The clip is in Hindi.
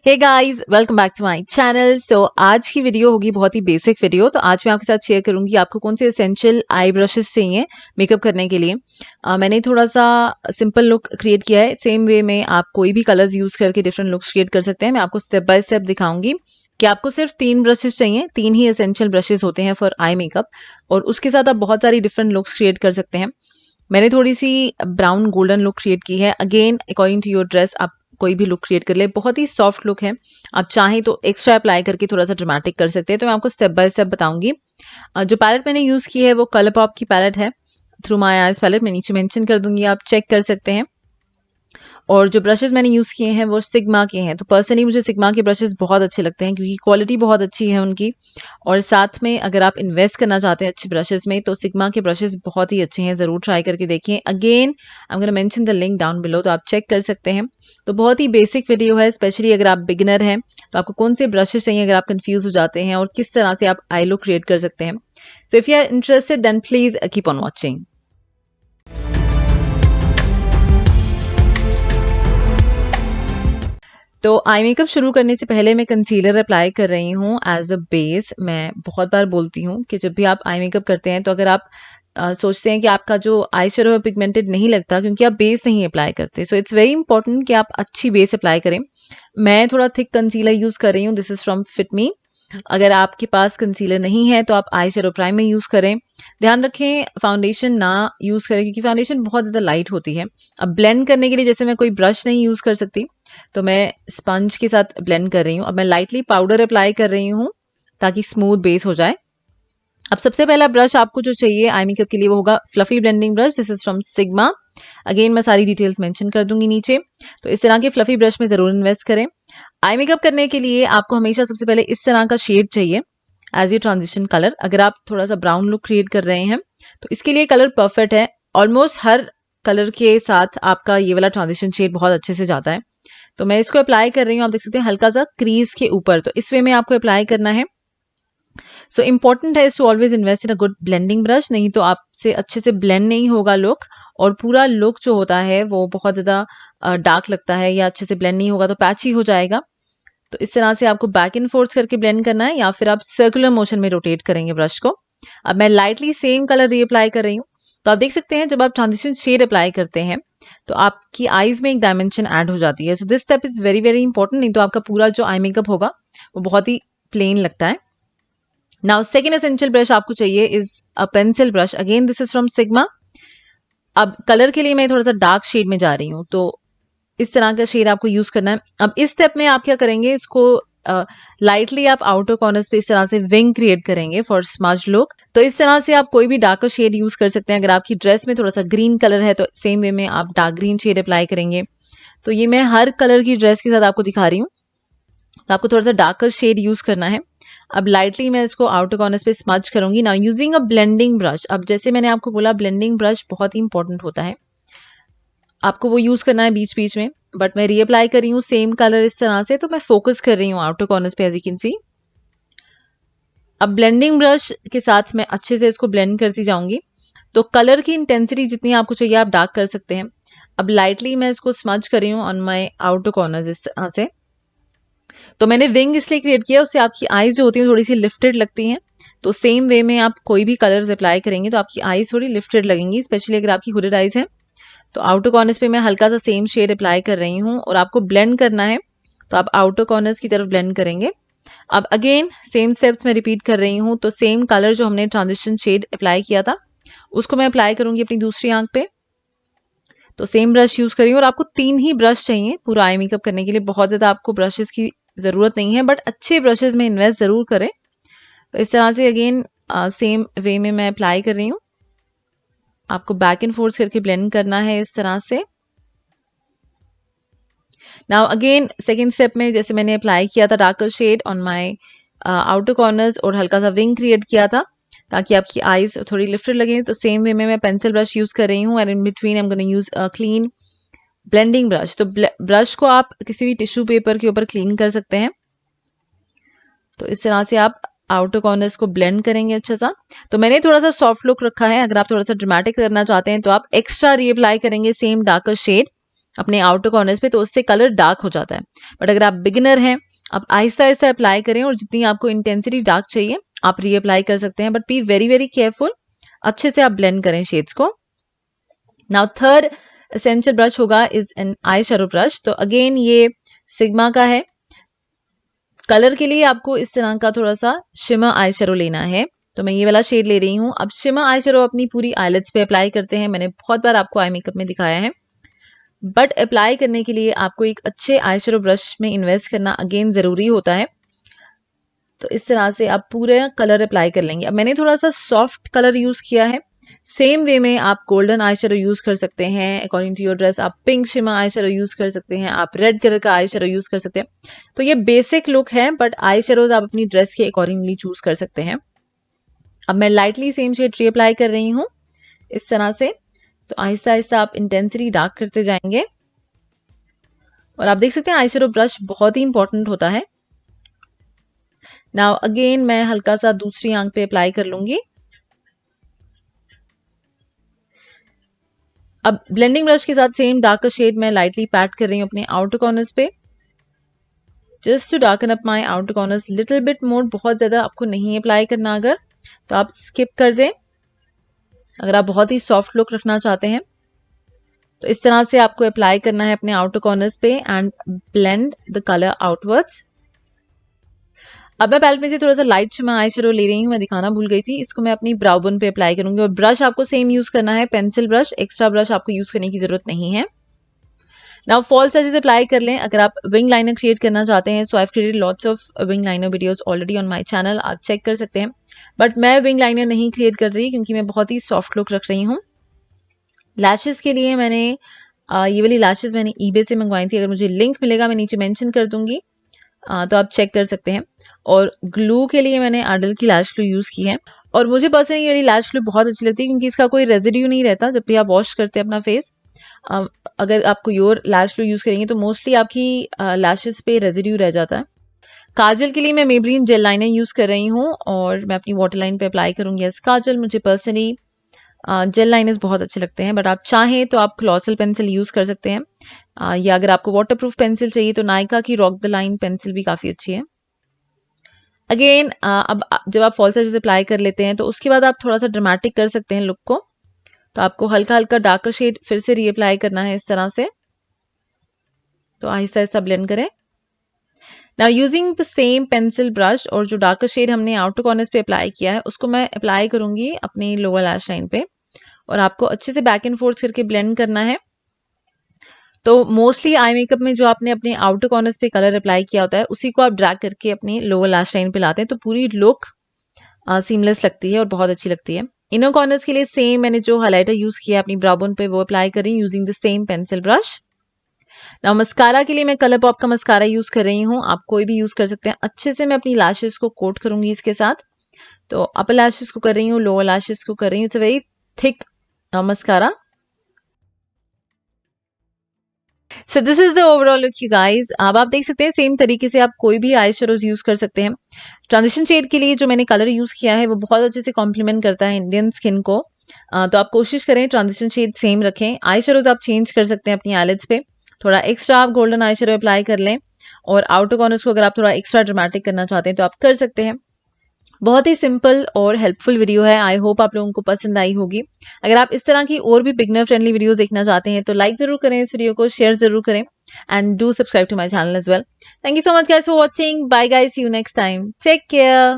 Hey guys, welcome back to my channel. So आज की वीडियो होगी बहुत ही बेसिक वीडियो। तो आज मैं आपके साथ शेयर करूंगी आपको कौन से एसेंशियल आई ब्रशेस चाहिए मेकअप करने के लिए। मैंने थोड़ा सा सिंपल लुक क्रिएट किया है। सेम वे में आप कोई भी कलर्स यूज करके डिफरेंट लुक्स क्रिएट कर सकते हैं। मैं आपको स्टेप बाय स्टेप दिखाऊंगी कि आपको सिर्फ 3 ब्रशेस चाहिए। 3 ही एसेंशियल ब्रशेस होते हैं फॉर आई मेकअप, और उसके साथ आप बहुत सारी डिफरेंट लुक्स क्रिएट कर सकते हैं। मैंने थोड़ी सी ब्राउन गोल्डन लुक क्रिएट की है। Again according to your dress आप कोई भी लुक क्रिएट कर ले। बहुत ही सॉफ्ट लुक है, आप चाहें तो एक्स्ट्रा अप्लाई करके थोड़ा सा ड्रामेटिक कर सकते हैं। तो मैं आपको स्टेप बाय स्टेप बताऊंगी। जो पैलेट मैंने यूज की है वो कलर पॉप की पैलेट है, थ्रू माय आईज पैलेट। मैं नीचे मेंशन कर दूंगी, आप चेक कर सकते हैं। और जो ब्रशेस मैंने यूज किए हैं वो सिग्मा के हैं। तो पर्सनली मुझे सिग्मा के ब्रशेस बहुत अच्छे लगते हैं क्योंकि क्वालिटी बहुत अच्छी है उनकी। और साथ में अगर आप इन्वेस्ट करना चाहते हैं अच्छे ब्रशेस में तो सिग्मा के ब्रशेस बहुत ही अच्छे हैं, ज़रूर ट्राई करके देखिए। Again I am gonna mention the link down below, तो आप चेक कर सकते हैं। तो बहुत ही बेसिक वीडियो है, स्पेशली अगर आप बिगिनर हैं तो आपको कौन से ब्रशेस चाहिए अगर आप कंफ्यूज हो जाते हैं और किस तरह से आप आई लुक क्रिएट कर सकते हैं। So if you are interested then please keep on watching. तो आई मेकअप शुरू करने से पहले मैं कंसीलर अप्लाई कर रही हूँ एज अ बेस। मैं बहुत बार बोलती हूँ कि जब भी आप आई मेकअप करते हैं तो अगर आप सोचते हैं कि आपका जो आई शेडो है पिगमेंटेड नहीं लगता क्योंकि आप बेस नहीं अप्लाई करते। सो इट्स वेरी इंपॉर्टेंट कि आप अच्छी बेस अप्लाई करें। मैं थोड़ा थिक कंसीलर यूज़ कर रही हूँ, दिस इज़ फ्रॉम फिट मी। अगर आपके पास कंसीलर नहीं है तो आप आई शेडो प्राइमर यूज़ करें। ध्यान रखें फाउंडेशन ना यूज़ करें क्योंकि फाउंडेशन बहुत ज़्यादा लाइट होती है। अब ब्लेंड करने के लिए जैसे मैं कोई ब्रश नहीं यूज़ कर सकती तो मैं स्पंज के साथ ब्लेंड कर रही हूँ। अब मैं लाइटली पाउडर अप्लाई कर रही हूँ ताकि स्मूथ बेस हो जाए। अब सबसे पहला ब्रश आपको जो चाहिए आई मेकअप के लिए वो होगा fluffy blending brush, this is from sigma. Again मैं सारी डिटेल्स मेंशन कर दूंगी नीचे। तो इस तरह के फ्लफी ब्रश में जरूर इन्वेस्ट करें। आई मेकअप करने के लिए आपको हमेशा सबसे पहले इस तरह का शेड चाहिए एज ए ट्रांजिशन कलर। अगर आप थोड़ा सा ब्राउन लुक क्रिएट कर रहे हैं तो इसके लिए कलर परफेक्ट है। ऑलमोस्ट हर कलर के साथ आपका ये वाला ट्रांजिशन शेड बहुत अच्छे से जाता है। तो मैं इसको अप्लाई कर रही हूँ, आप देख सकते हैं हल्का सा क्रीज के ऊपर। तो इस वे में आपको अप्लाई करना है। सो इम्पोर्टेंट है to always invest in a good blending brush, नहीं तो आपसे अच्छे से ब्लेंड नहीं होगा लुक और पूरा लुक जो होता है वो बहुत ज़्यादा डार्क लगता है या अच्छे से ब्लेंड नहीं होगा तो पैची हो जाएगा। तो इस तरह से आपको बैक एंड फोर्थ करके ब्लेंड करना है या फिर आप सर्कुलर मोशन में रोटेट करेंगे ब्रश को। अब मैं लाइटली सेम कलर रीअप्लाई कर रही हूँ। तो आप देख सकते हैं जब आप ट्रांजिशन शेड अप्लाई करते हैं तो आपकी आईज में एक डायमेंशन ऐड हो जाती है। So this step is very very important, नहीं तो आपका पूरा जो आई मेकअप होगा वो बहुत ही प्लेन लगता है। नाउ सेकेंड एसेंशियल ब्रश आपको चाहिए is a pencil brush. Again this is from sigma. अब कलर के लिए मैं थोड़ा सा डार्क शेड में जा रही हूँ, तो इस तरह का शेड आपको यूज करना है। अब इस स्टेप में आप क्या करेंगे, इसको लाइटली आप आउटर कॉर्नर्स पे इस तरह से विंग क्रिएट करेंगे फॉर स्मज लुक। तो इस तरह से आप कोई भी डार्कर शेड यूज कर सकते हैं। अगर आपकी ड्रेस में थोड़ा सा ग्रीन कलर है तो सेम वे में आप डार्क ग्रीन शेड अप्लाई करेंगे। तो ये मैं हर कलर की ड्रेस के साथ आपको दिखा रही हूँ। तो आपको थोड़ा सा डार्कर शेड यूज करना है। अब लाइटली मैं इसको आउटर कॉर्नर्स पे स्मज करूंगी now using a blending brush. अब जैसे मैंने आपको बोला ब्लेंडिंग ब्रश बहुत ही इंपॉर्टेंट होता है, आपको वो यूज करना है बीच बीच में। बट मैं रीअप्लाई कर रही हूँ सेम कलर इस तरह से, तो मैं फोकस कर रही हूँ आउटर कॉर्नर्स पे एज यू कैन सी। अब ब्लेंडिंग ब्रश के साथ मैं अच्छे से इसको ब्लेंड करती जाऊंगी। तो कलर की इंटेंसिटी जितनी आपको चाहिए आप डार्क कर सकते हैं। अब लाइटली मैं इसको स्मज कर रही हूँ ऑन माई आउटर कॉर्नर्स इस तरह से। तो मैंने विंग इसलिए क्रिएट किया, उससे आपकी आईज जो होती है थोड़ी सी लिफ्टेड लगती हैं। तो सेम वे में आप कोई भी कलर्स अप्लाई करेंगे तो आपकी आईज थोड़ी लिफ्टेड लगेंगी, स्पेशली अगर आपकी हुडेड आईज है। तो आउटर कॉर्नर्स पे मैं हल्का सा सेम शेड अप्लाई कर रही हूँ और आपको ब्लेंड करना है तो आप आउटर कॉर्नर्स की तरफ ब्लेंड करेंगे। अब अगेन सेम स्टेप्स में रिपीट कर रही हूँ। तो सेम कलर जो हमने ट्रांजिशन शेड अप्लाई किया था उसको मैं अप्लाई करूंगी अपनी दूसरी आंख पे। तो सेम ब्रश यूज करिए और आपको 3 ही ब्रश चाहिए पूरा आई मेकअप करने के लिए, बहुत ज़्यादा आपको ब्रशेस की ज़रूरत नहीं है, बट अच्छे ब्रशेस में इन्वेस्ट ज़रूर करें। तो इस तरह से अगेन सेम वे में मैं अप्लाई कर रही हूँ। आपको बैक एंड फोर्थ करके ब्लेंड करना है इस तरह से। नाउ अगेन सेकेंड स्टेप में जैसे मैंने अप्लाई किया था darker shade on my outer corners और हल्का सा विंग क्रिएट किया था ताकि आपकी आईज थोड़ी लिफ्टेड लगे। तो सेम वे में मैं पेंसिल ब्रश यूज कर रही हूँ and in between I am gonna use clean blending brush. तो ब्रश को आप किसी भी टिश्यू पेपर के ऊपर क्लीन कर सकते हैं। तो इस तरह से आप आउटर कॉर्नर्स को ब्लेंड करेंगे अच्छा सा। तो मैंने थोड़ा सा सॉफ्ट लुक रखा है, अगर आप थोड़ा सा ड्रामेटिक करना चाहते हैं तो आप एक्स्ट्रा रीअप्लाई करेंगे सेम डार्कर शेड। अपने आउटर कॉर्नर्स पे, तो उससे कलर डार्क हो जाता है। बट अगर आप बिगिनर हैं, आप आहिस्ता आहिस्ता अप्लाई करें और जितनी आपको इंटेंसिटी डार्क चाहिए आप रीअप्लाई कर सकते हैं, but be very very careful, अच्छे से आप ब्लेंड करें शेड्स को। नाउ थर्ड एसेंशियल ब्रश होगा is an eye shadow brush. तो अगेन ये सिग्मा का है। कलर के लिए आपको इस तरह का थोड़ा सा शिमर आई शैडो लेना है, तो मैं ये वाला शेड ले रही हूँ। अब शिमर आई शैडो अपनी पूरी आईलिड्स पे अप्लाई करते हैं, मैंने बहुत बार आपको आई मेकअप में दिखाया है, बट अप्लाई करने के लिए आपको एक अच्छे आई शैडो ब्रश में इन्वेस्ट करना अगेन ज़रूरी होता है। तो इस तरह से आप पूरे कलर अप्लाई कर लेंगे। अब मैंने थोड़ा सा सॉफ्ट कलर यूज़ किया है। सेम वे में आप गोल्डन आई शैडो यूज़ कर सकते हैं अकॉर्डिंग टू योर ड्रेस। आप pink shimmer eye shadow use कर सकते हैं, आप रेड कलर का आई शैडो यूज़ कर सकते हैं। तो ये बेसिक लुक है, बट आई शैडोज आप अपनी ड्रेस के अकॉर्डिंगली चूज़ कर सकते हैं। अब मैं लाइटली सेम शेड रीअप्लाई कर रही हूँ इस तरह से। तो आहिस्ता आहिस्ता आप इंटेंसिटी डार्क करते जाएंगे और आप देख सकते हैं आई शैडो ब्रश बहुत ही इंपॉर्टेंट होता है। नाउ अगेन मैं हल्का सा दूसरी आंख पे अप्लाई कर लूंगी। अब ब्लेंडिंग ब्रश के साथ सेम डार्कर शेड मैं लाइटली पैट कर रही हूँ अपने आउटर कॉर्नर्स पे, just to darken up my outer corners little bit more. बहुत ज़्यादा आपको नहीं अप्लाई करना, अगर तो आप स्किप कर दें। अगर आप बहुत ही सॉफ्ट लुक रखना चाहते हैं तो इस तरह से आपको अप्लाई करना है अपने आउटर कॉर्नर्स पे and blend the colour outwards. अब मैं पैलेट में से थोड़ा सा लाइट शिमर आई शैडो ले रही हूँ, मैं दिखाना भूल गई थी। इसको मैं अपनी ब्राउ बोन पे अप्लाई करूंगी और ब्रश आपको सेम यूज करना है, पेंसिल ब्रश। एक्स्ट्रा ब्रश आपको यूज करने की जरूरत नहीं है। नाउ फॉल्स एजेस अप्लाई कर लें। अगर आप विंग लाइनर क्रिएट करना चाहते हैं, so I have created lots of wing liner videos already on my channel, आप चेक कर सकते हैं। बट मैं विंग लाइनर नहीं क्रिएट कर रही क्योंकि मैं बहुत ही सॉफ्ट लुक रख रही हूँ। लैशेस के लिए मैंने ये वाली लैशेस मैंने ईबे से मंगवाई थी, अगर मुझे लिंक मिलेगा मैं नीचे मेंशन कर दूंगी, तो आप चेक कर सकते हैं। और ग्लू के लिए मैंने आर्डल की लैश ग्लू यूज़ की है और मुझे पर्सनली ये वाली लैश ग्लू बहुत अच्छी लगती है क्योंकि इसका कोई रेजिड्यू नहीं रहता जब भी आप वॉश करते हैं अपना फेस। अगर आप कोई और लैश ग्लू यूज़ करेंगे तो मोस्टली आपकी लैशेस पे रेजिड्यू रह जाता है। काजल के लिए मैं मेबलिन जेल लाइनर यूज़ कर रही हूँ और मैं अपनी वाटर लाइन पे अप्लाई करूँगी एज काजल। मुझे पर्सनली जेल लाइनर्स बहुत अच्छे लगते हैं, बट आप चाहें तो आप क्लॉसल पेंसिल यूज़ कर सकते हैं, या अगर आपको वाटरप्रूफ पेंसिल चाहिए तो नायका की रॉक द लाइन पेंसिल भी काफ़ी अच्छी है। अगेन अब जब आप फॉल्स एजेस अप्लाई कर लेते हैं तो उसके बाद आप थोड़ा सा ड्रामेटिक कर सकते हैं लुक को। तो आपको हल्का हल्का डार्कर शेड फिर से रीअप्लाई करना है इस तरह से। तो आहिस्ता आहिस्ता ब्लेंड करें। Now using the same pencil brush और जो डार्कर शेड हमने आउटर कॉर्नर्स पे अप्लाई किया है उसको मैं अप्लाई करूंगी अपनी लोअर लैश लाइन पे और आपको अच्छे से बैक एंड फोर्थ करके ब्लेंड करना है। तो मोस्टली आई मेकअप में जो आपने अपने आउटर कॉर्नर्स पे कलर अप्लाई किया होता है उसी को आप ड्रैग करके अपनी लोअर लैश लाइन पे लाते हैं, तो पूरी लुक सीमलेस लगती है और बहुत अच्छी लगती है। इनर कॉर्नर्स के लिए सेम मैंने जो हाइलाइटर यूज किया अपनी ब्राउ बोन पे वो अप्लाई कर रही हूँ using the same pencil brush. Now mascara के लिए मैं कलर पॉप का मस्कारा यूज कर रही हूँ, आप कोई भी यूज कर सकते हैं। अच्छे से मैं अपनी लैशेस को कोट करूंगी इसके साथ। तो अपर लैशेस को कर रही हूँ, लोअर लैशेस को कर रही हूँ। It's very thick mascara. So this is the overall look you guys. अब आप देख सकते हैं सेम तरीके से आप कोई भी आई शेडोज यूज कर सकते हैं। ट्रांजिशन शेड के लिए जो मैंने कलर यूज किया है वो बहुत अच्छे से कॉम्प्लीमेंट करता है इंडियन स्किन को, तो आप कोशिश करें ट्रांजिशन शेड सेम रखें। आई शेडोज आप चेंज कर सकते हैं अपनी आईलिड्स पे, थोड़ा एक्स्ट्रा आप गोल्डन आई शेडो अप्लाई कर लें और आउटर कॉर्नर्स को अगर आप थोड़ा एक्स्ट्रा ड्रामेटिक करना चाहते हैं तो आप कर सकते हैं। बहुत ही सिंपल और हेल्पफुल वीडियो है, आई होप आप लोगों को पसंद आई होगी। अगर आप इस तरह की और भी बिगनर फ्रेंडली वीडियोस देखना चाहते हैं तो लाइक जरूर करें इस वीडियो को, शेयर जरूर करें and do subscribe to my channel as well. Thank you so much guys for watching. Bye guys, see you next time, take care.